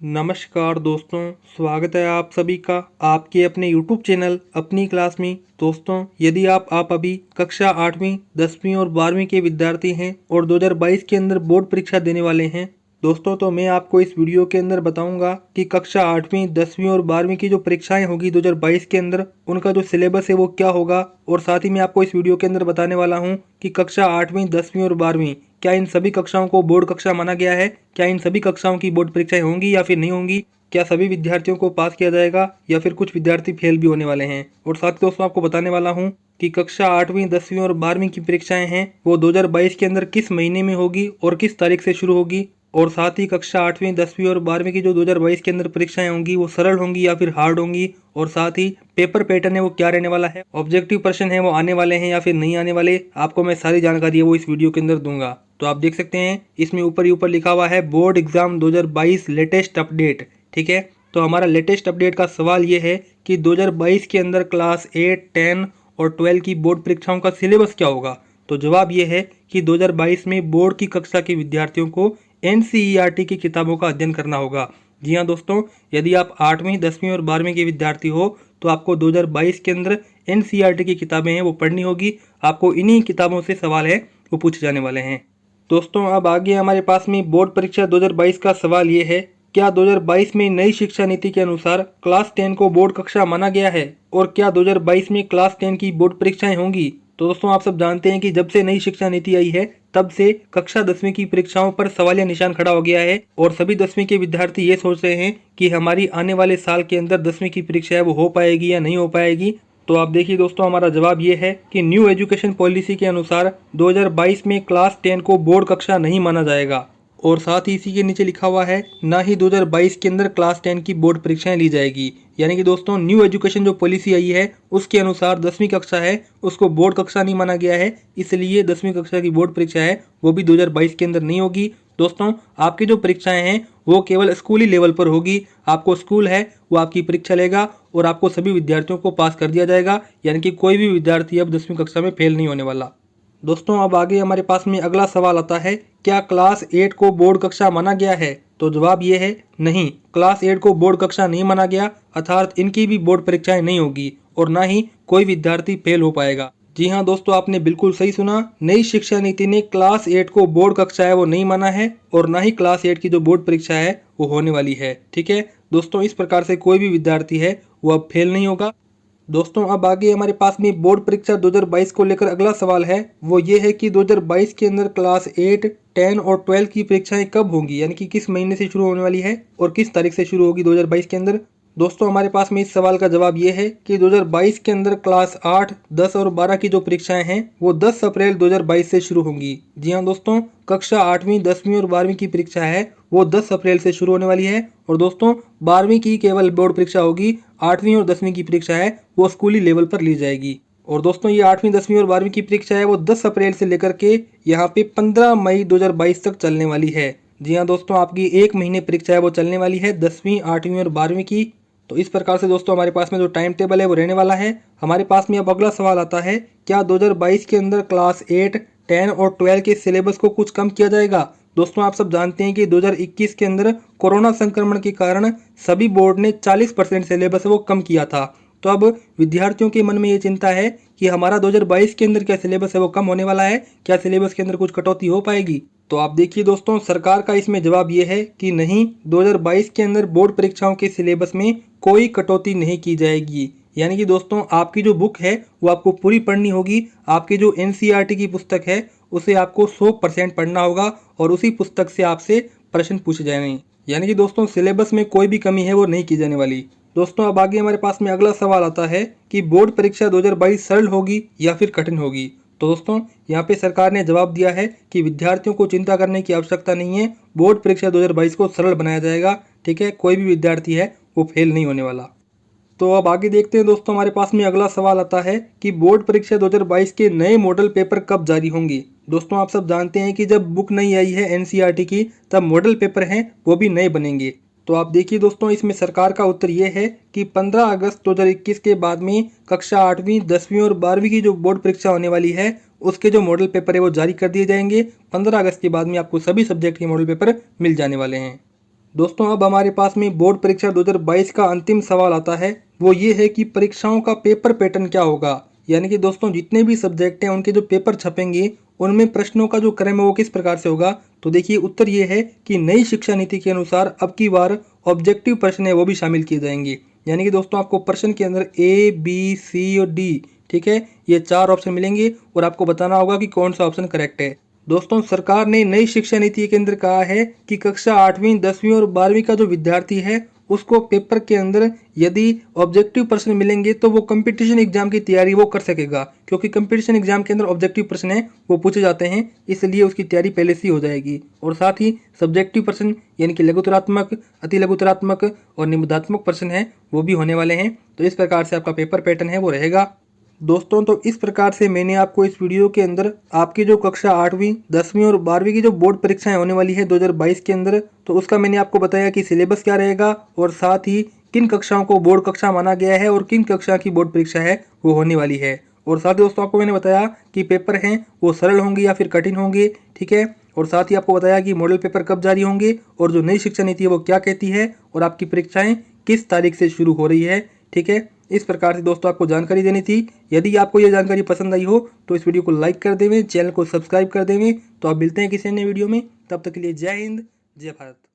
नमस्कार दोस्तों, स्वागत है आप सभी का आपके अपने YouTube चैनल अपनी क्लास में। दोस्तों, यदि आप अभी कक्षा 8वीं 10वीं और 12वीं के विद्यार्थी हैं और 2022 के अंदर बोर्ड परीक्षा देने वाले हैं दोस्तों, तो मैं आपको इस वीडियो के अंदर बताऊंगा कि कक्षा 8वीं 10वीं और 12वीं की जो परीक्षाएं होगी 2022 के अंदर उनका जो सिलेबस है वो क्या होगा। और साथ ही मैं आपको इस वीडियो के अंदर बताने वाला हूं कि कक्षा 8वीं 10वीं और 12वीं क्या इन सभी कक्षाओं को बोर्ड कक्षा माना गया है, क्या इन सभी कक्षाओं की बोर्ड परीक्षाएं होंगी या फिर नहीं होंगी, क्या सभी विद्यार्थियों को पास किया जाएगा या फिर कुछ विद्यार्थी फेल भी होने वाले हैं। और साथ ही दोस्तों आपको बताने वाला हूं कि कक्षा 8वीं 10वीं और 12वीं की परीक्षाएं हैं वो 2022 के अंदर किस महीने में होगी और किस तारीख से शुरू होगी। और साथ ही कक्षा 8वीं 10वीं और 12वीं की जो 2022 के अंदर परीक्षाएं होंगी वो सरल होंगी या फिर हार्ड होंगी। और साथ ही पेपर पैटर्न है वो क्या रहने वाला है, ऑब्जेक्टिव प्रश्न है वो आने वाले हैं या फिर नहीं आने वाले, आपको मैं सारी जानकारी है वो इस वीडियो के अंदर दूंगा। तो आप देख सकते हैं इसमें ऊपर ही ऊपर लिखा हुआ है बोर्ड एग्जाम 2022 लेटेस्ट अपडेट। ठीक है, तो हमारा लेटेस्ट अपडेट का सवाल ये है कि 2022 के अंदर क्लास 8, 10 और 12 की बोर्ड परीक्षाओं का सिलेबस क्या होगा। तो जवाब ये है कि 2022 में बोर्ड की कक्षा के विद्यार्थियों को NCERT की किताबों का अध्ययन करना होगा। जी हाँ दोस्तों, यदि आप 8वीं 10वीं और 12वीं के विद्यार्थी हो तो आपको 2022 के अंदर NCERT की किताबें हैं वो पढ़नी होगी। आपको इन्हीं किताबों से सवाल है वो पूछे जाने वाले हैं। दोस्तों अब आगे हमारे पास में बोर्ड परीक्षा 2022 का सवाल ये है, क्या 2022 में नई शिक्षा नीति के अनुसार क्लास 10 को बोर्ड कक्षा माना गया है और क्या 2022 में क्लास 10 की बोर्ड परीक्षाएं होंगी। तो दोस्तों आप सब जानते हैं कि जब से नई शिक्षा नीति आई है तब से कक्षा 10वीं की परीक्षाओं पर सवालिया निशान खड़ा हो गया है और सभी 10वीं के विद्यार्थी ये सोच रहे हैं कि हमारी आने वाले साल के अंदर 10वीं की परीक्षा है वो हो पाएगी या नहीं हो पाएगी। तो आप देखिए दोस्तों, हमारा जवाब ये है कि न्यू एजुकेशन पॉलिसी के अनुसार 2022 में क्लास 10 को बोर्ड कक्षा नहीं माना जाएगा। और साथ ही इसी के नीचे लिखा हुआ है ना ही 2022 के अंदर क्लास 10 की बोर्ड परीक्षाएं ली जाएगी। यानी कि दोस्तों न्यू एजुकेशन जो पॉलिसी आई है उसके अनुसार 10वीं कक्षा है उसको बोर्ड कक्षा नहीं माना गया है, इसलिए 10वीं कक्षा की बोर्ड परीक्षा है वो भी 2022 के अंदर नहीं होगी। दोस्तों आपकी जो परीक्षाएं हैं वो केवल स्कूली लेवल पर होगी। आपको स्कूल है वो आपकी परीक्षा लेगा और आपको सभी विद्यार्थियों को पास कर दिया जाएगा, यानी कि कोई भी विद्यार्थी अब 10वीं कक्षा में फेल नहीं होने वाला। दोस्तों अब आगे हमारे पास में अगला सवाल आता है, क्या क्लास 8 को बोर्ड कक्षा माना गया है। तो जवाब ये है नहीं, क्लास 8 को बोर्ड कक्षा नहीं माना गया, अर्थात इनकी भी बोर्ड परीक्षाएं नहीं होगी और ना ही कोई विद्यार्थी फेल हो पाएगा। जी हाँ दोस्तों, आपने बिल्कुल सही सुना, नई शिक्षा नीति ने क्लास 8 को बोर्ड कक्षा है वो नहीं माना है और ना ही क्लास 8 की जो बोर्ड परीक्षा है वो होने वाली है। ठीक है दोस्तों, इस प्रकार से कोई भी विद्यार्थी है वो अब फेल नहीं होगा। दोस्तों अब आगे हमारे पास में बोर्ड परीक्षा 2022 को लेकर अगला सवाल है, वो ये है कि 2022 के अंदर क्लास 8, 10 और 12 की परीक्षाएं कब होंगी, यानी कि किस महीने से शुरू होने वाली है और किस तारीख से शुरू होगी 2022 के अंदर। दोस्तों हमारे पास में इस सवाल का जवाब ये है कि 2022 के अंदर क्लास 8, 10 और 12 की जो परीक्षाएं हैं वो 10 अप्रैल 2022 से शुरू होंगी। जी हाँ दोस्तों, कक्षा 8वीं 10वीं और 12वीं की परीक्षा है वो 10 अप्रैल से शुरू होने वाली है। और दोस्तों 12वीं की केवल बोर्ड परीक्षा होगी, 8वीं और 10वीं की परीक्षा है वो स्कूली लेवल पर ली जाएगी। और दोस्तों ये 8वीं 10वीं और 12वीं की परीक्षा है वो 10 अप्रैल से लेकर के यहाँ पे 15 मई 2022 तक चलने वाली है। जी हाँ दोस्तों, आपकी एक महीने परीक्षा है वो चलने वाली है 10वीं 8वीं और 12वीं की। तो इस प्रकार से दोस्तों हमारे पास में जो टाइम टेबल है वो रहने वाला है। हमारे पास में अब अगला सवाल आता है, क्या 2022 के अंदर क्लास 8, 10 और 12 के सिलेबस को कुछ कम किया जाएगा। दोस्तों आप सब जानते हैं कि 2021 के अंदर कोरोना संक्रमण के कारण सभी बोर्ड ने 40% सिलेबस वो कम किया था। तो अब विद्यार्थियों के मन में ये चिंता है कि हमारा 2022 के अंदर क्या सिलेबस है वो कम होने वाला है, क्या सिलेबस के अंदर कुछ कटौती हो पाएगी। तो आप देखिए दोस्तों, सरकार का इसमें जवाब ये है कि नहीं, 2022 के अंदर बोर्ड परीक्षाओं के सिलेबस में कोई कटौती नहीं की जाएगी। यानी कि दोस्तों आपकी जो बुक है वो आपको पूरी पढ़नी होगी। आपकी जो NCERT की पुस्तक है उसे आपको 100% पढ़ना होगा और उसी पुस्तक से आपसे प्रश्न पूछे जाएंगे। यानी कि दोस्तों सिलेबस में कोई भी कमी है वो नहीं की जाने वाली। दोस्तों अब आगे हमारे पास में अगला सवाल आता है कि बोर्ड परीक्षा 2022 सरल होगी या फिर कठिन होगी। तो दोस्तों यहाँ पे सरकार ने जवाब दिया है कि विद्यार्थियों को चिंता करने की आवश्यकता नहीं है, बोर्ड परीक्षा 2022 को सरल बनाया जाएगा। ठीक है, कोई भी विद्यार्थी है वो फेल नहीं होने वाला। तो अब आगे देखते हैं दोस्तों, हमारे पास में अगला सवाल आता है कि बोर्ड परीक्षा 2022 के नए मॉडल पेपर कब जारी होंगे। दोस्तों आप सब जानते हैं कि जब बुक नई आई है NCERT की तब मॉडल पेपर हैं वो भी नए बनेंगे। तो आप देखिए दोस्तों, इसमें सरकार का उत्तर ये है कि 15 अगस्त 2021 के बाद में कक्षा 8वीं 10वीं और 12वीं की जो बोर्ड परीक्षा होने वाली है उसके जो मॉडल पेपर है वो जारी कर दिए जाएंगे। 15 अगस्त के बाद में आपको सभी सब्जेक्ट के मॉडल पेपर मिल जाने वाले हैं। दोस्तों अब हमारे पास में बोर्ड परीक्षा 2022 का अंतिम सवाल आता है। वो ये है कि परीक्षाओं का पेपर पैटर्न क्या होगा। यानी कि दोस्तों जितने भी सब्जेक्ट हैं उनके जो पेपर छपेंगे उनमें प्रश्नों का जो क्रम है वो किस प्रकार से होगा। तो देखिए उत्तर ये है कि नई शिक्षा नीति के अनुसार अब की बार ऑब्जेक्टिव प्रश्न है वो भी शामिल किए जाएंगे। यानी कि दोस्तों आपको प्रश्न के अंदर ए, बी, सी और डी, ठीक है, ये 4 ऑप्शन मिलेंगे और आपको बताना होगा कि कौन सा ऑप्शन करेक्ट है। दोस्तों सरकार ने नई शिक्षा नीति के अंदर कहा है कि कक्षा 8वीं 10वीं और 12वीं का जो विद्यार्थी है उसको पेपर के अंदर यदि ऑब्जेक्टिव प्रश्न मिलेंगे तो वो कंपटीशन एग्जाम की तैयारी वो कर सकेगा, क्योंकि कंपटीशन एग्जाम के अंदर ऑब्जेक्टिव प्रश्न है वो पूछे जाते हैं, इसलिए उसकी तैयारी पहले से ही हो जाएगी। और साथ ही सब्जेक्टिव प्रश्न यानी कि लघुतरात्मक, अति लघुतरात्मक और निबंधात्मक प्रश्न है वो भी होने वाले हैं। तो इस प्रकार से आपका पेपर पैटर्न है वो रहेगा। दोस्तों तो इस प्रकार से मैंने आपको इस वीडियो के अंदर आपकी जो कक्षा 8वीं 10वीं और 12वीं की जो बोर्ड परीक्षाएं होने वाली है 2022 के अंदर, तो उसका मैंने आपको बताया कि सिलेबस क्या रहेगा और साथ ही किन कक्षाओं को बोर्ड कक्षा माना गया है और किन कक्षा की बोर्ड परीक्षा है वो होने वाली है। और साथ ही दोस्तों आपको मैंने बताया कि पेपर हैं वो सरल होंगे या फिर कठिन होंगे, ठीक है। और साथ ही आपको बताया कि मॉडल पेपर कब जारी होंगे और जो नई शिक्षा नीति है वो क्या कहती है और आपकी परीक्षाएं किस तारीख से शुरू हो रही है, ठीक है। इस प्रकार से दोस्तों आपको जानकारी देनी थी। यदि आपको ये जानकारी पसंद आई हो तो इस वीडियो को लाइक कर देवें, चैनल को सब्सक्राइब कर देवें। तो आप मिलते हैं किसी अन्य वीडियो में, तब तक के लिए जय हिंद, जय भारत।